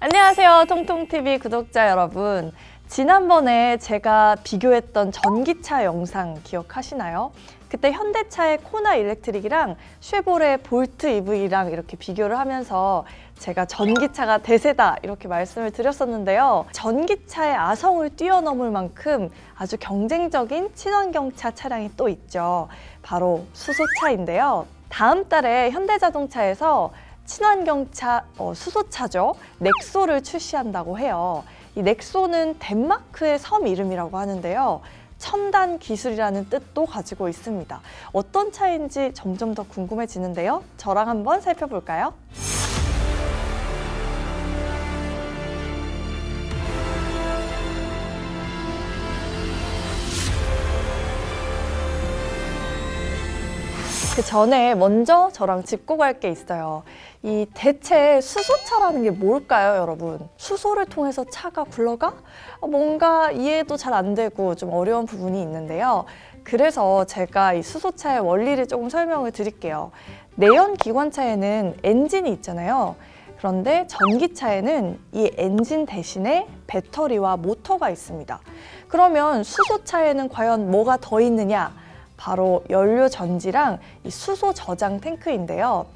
안녕하세요, 통통TV 구독자 여러분. 지난번에 제가 비교했던 전기차 영상 기억하시나요? 그때 현대차의 코나 일렉트릭이랑 쉐보레 볼트 EV랑 이렇게 비교를 하면서 제가 전기차가 대세다 이렇게 말씀을 드렸었는데요. 전기차의 아성을 뛰어넘을 만큼 아주 경쟁적인 친환경차 차량이 또 있죠. 바로 수소차인데요. 다음 달에 현대자동차에서 친환경차, 수소차죠. 넥소를 출시한다고 해요. 이 넥소는 덴마크의 섬 이름이라고 하는데요. 첨단 기술이라는 뜻도 가지고 있습니다. 어떤 차인지 점점 더 궁금해지는데요. 저랑 한번 살펴볼까요? 그 전에 먼저 저랑 짚고 갈 게 있어요. 이 대체 수소차라는 게 뭘까요, 여러분? 수소를 통해서 차가 굴러가? 뭔가 이해도 잘 안 되고 좀 어려운 부분이 있는데요. 그래서 제가 이 수소차의 원리를 조금 설명을 드릴게요. 내연 기관차에는 엔진이 있잖아요. 그런데 전기차에는 이 엔진 대신에 배터리와 모터가 있습니다. 그러면 수소차에는 과연 뭐가 더 있느냐? 바로 연료 전지랑 이 수소 저장 탱크인데요.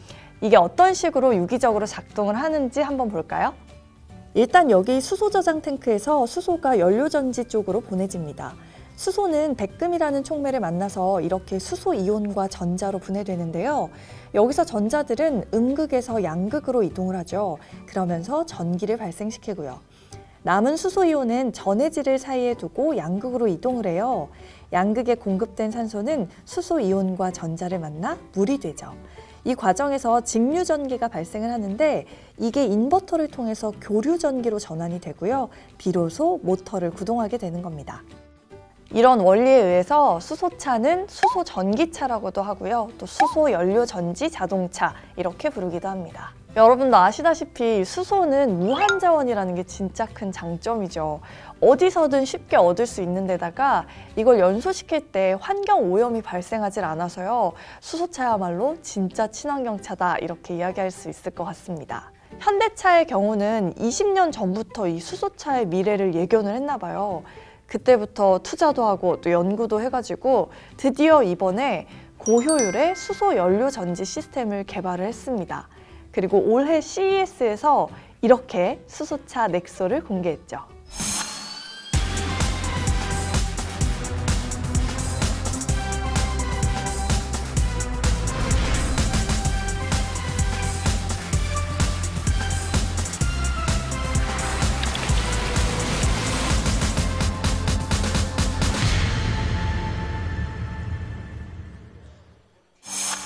이게 어떤 식으로 유기적으로 작동을 하는지 한번 볼까요? 일단 여기 수소 저장 탱크에서 수소가 연료 전지 쪽으로 보내집니다. 수소는 백금이라는 촉매를 만나서 이렇게 수소 이온과 전자로 분해되는데요. 여기서 전자들은 음극에서 양극으로 이동을 하죠. 그러면서 전기를 발생시키고요. 남은 수소 이온은 전해질을 사이에 두고 양극으로 이동을 해요. 양극에 공급된 산소는 수소 이온과 전자를 만나 물이 되죠. 이 과정에서 직류 전기가 발생을 하는데 이게 인버터를 통해서 교류 전기로 전환이 되고요. 비로소 모터를 구동하게 되는 겁니다. 이런 원리에 의해서 수소차는 수소 전기차라고도 하고요. 또 수소 연료 전지 자동차 이렇게 부르기도 합니다. 여러분도 아시다시피 수소는 무한자원이라는 게 진짜 큰 장점이죠. 어디서든 쉽게 얻을 수 있는 데다가 이걸 연소시킬 때 환경 오염이 발생하질 않아서요. 수소차야말로 진짜 친환경차다 이렇게 이야기할 수 있을 것 같습니다. 현대차의 경우는 20년 전부터 이 수소차의 미래를 예견을 했나 봐요. 그때부터 투자도 하고 또 연구도 해가지고 드디어 이번에 고효율의 수소 연료 전지 시스템을 개발을 했습니다. 그리고 올해 CES에서 이렇게 수소차 넥소를 공개했죠.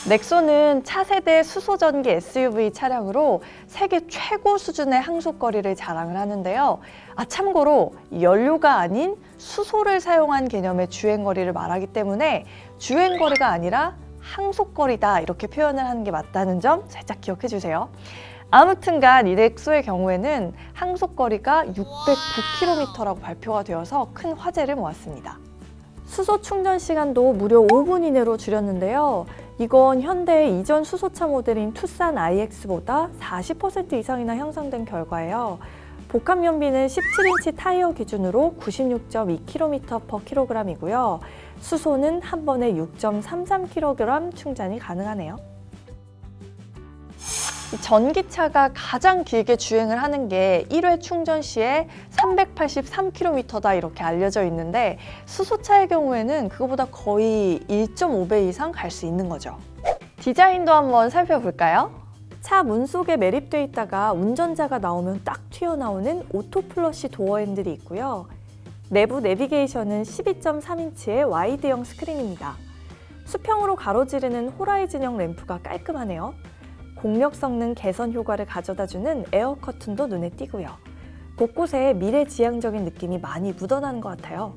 넥소는 차세대 수소전기 SUV 차량으로 세계 최고 수준의 항속거리를 자랑을 하는데요. 참고로 연료가 아닌 수소를 사용한 개념의 주행거리를 말하기 때문에 주행거리가 아니라 항속거리다 이렇게 표현을 하는 게 맞다는 점 살짝 기억해 주세요. 아무튼간 이 넥소의 경우에는 항속거리가 609km라고 발표가 되어서 큰 화제를 모았습니다. 수소 충전 시간도 무려 5분 이내로 줄였는데요. 이건 현대의 이전 수소차 모델인 투싼 IX보다 40% 이상이나 향상된 결과예요. 복합 연비는 17인치 타이어 기준으로 96.2km/kg이고요. 수소는 한 번에 6.33kg 충전이 가능하네요. 전기차가 가장 길게 주행을 하는 게 1회 충전 시에 383km다 이렇게 알려져 있는데 수소차의 경우에는 그거보다 거의 1.5배 이상 갈 수 있는 거죠. 디자인도 한번 살펴볼까요? 차 문 속에 매립되어 있다가 운전자가 나오면 딱 튀어나오는 오토 플러시 도어 핸들이 있고요. 내부 내비게이션은 12.3인치의 와이드형 스크린입니다. 수평으로 가로지르는 호라이즌형 램프가 깔끔하네요. 공력 성능 개선 효과를 가져다주는 에어 커튼도 눈에 띄고요. 곳곳에 미래지향적인 느낌이 많이 묻어나는 것 같아요.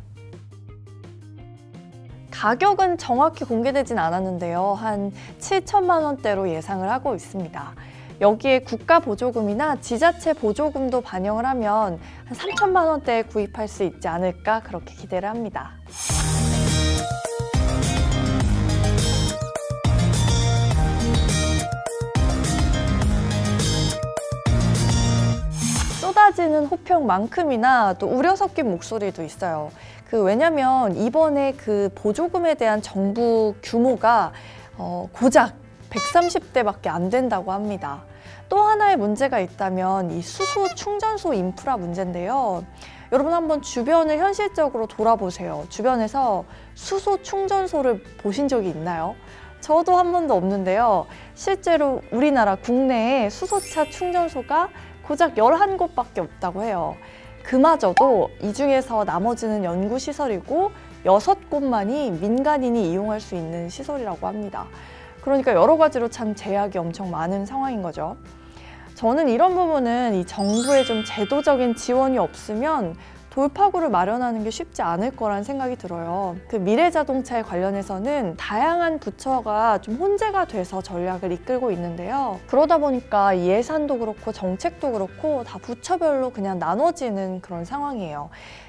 가격은 정확히 공개되진 않았는데요. 한 7천만 원대로 예상을 하고 있습니다. 여기에 국가 보조금이나 지자체 보조금도 반영을 하면 한 3천만 원대에 구입할 수 있지 않을까 그렇게 기대를 합니다. 쏟아지는 호평만큼이나 또 우려 섞인 목소리도 있어요. 왜냐면 이번에 그 보조금에 대한 정부 규모가 고작 130대밖에 안 된다고 합니다. 또 하나의 문제가 있다면 이 수소 충전소 인프라 문제인데요. 여러분 한번 주변을 현실적으로 돌아보세요. 주변에서 수소 충전소를 보신 적이 있나요? 저도 한 번도 없는데요. 실제로 우리나라 국내에 수소차 충전소가 고작 11곳밖에 없다고 해요. 그마저도 이 중에서 나머지는 연구시설이고 6곳만이 민간인이 이용할 수 있는 시설이라고 합니다. 그러니까 여러 가지로 참 제약이 엄청 많은 상황인 거죠. 저는 이런 부분은 이 정부의 좀 제도적인 지원이 없으면 돌파구를 마련하는 게 쉽지 않을 거란 생각이 들어요. 미래자동차에 관련해서는 다양한 부처가 좀 혼재가 돼서 전략을 이끌고 있는데요. 그러다 보니까 예산도 그렇고 정책도 그렇고 다 부처별로 그냥 나눠지는 그런 상황이에요.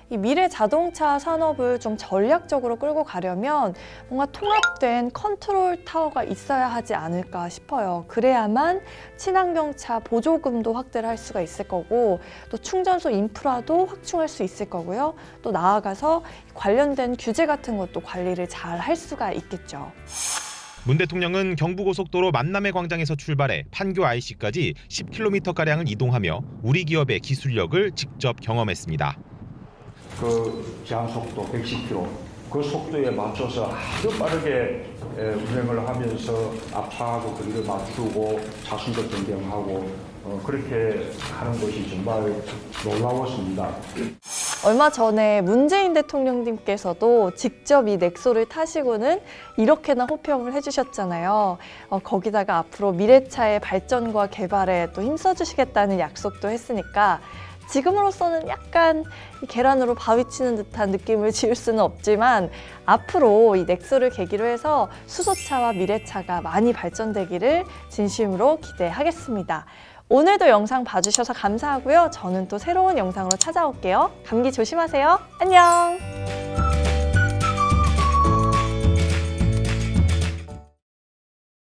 이 미래자동차 산업을 좀 전략적으로 끌고 가려면 뭔가 통합된 컨트롤 타워가 있어야 하지 않을까 싶어요. 그래야만 친환경차 보조금도 확대를 할 수가 있을 거고 또 충전소 인프라도 확충할 수 있을 거고요. 또 나아가서 관련된 규제 같은 것도 관리를 잘 할 수가 있겠죠. 문 대통령은 경부고속도로 만남의 광장에서 출발해 판교 IC까지 10km가량을 이동하며 우리 기업의 기술력을 직접 경험했습니다. 제한속도 110km, 그 속도에 맞춰서 아주 빠르게 운행을 하면서 앞차하고 거리를 맞추고 차순도 변경하고 그렇게 하는 것이 정말 놀라웠습니다. 얼마 전에 문재인 대통령님께서도 직접 이 넥소를 타시고는 이렇게나 호평을 해주셨잖아요. 거기다가 앞으로 미래차의 발전과 개발에 또 힘써주시겠다는 약속도 했으니까 지금으로서는 약간 계란으로 바위 치는 듯한 느낌을 지울 수는 없지만 앞으로 이 넥소를 계기로 해서 수소차와 미래차가 많이 발전되기를 진심으로 기대하겠습니다. 오늘도 영상 봐주셔서 감사하고요. 저는 또 새로운 영상으로 찾아올게요. 감기 조심하세요. 안녕!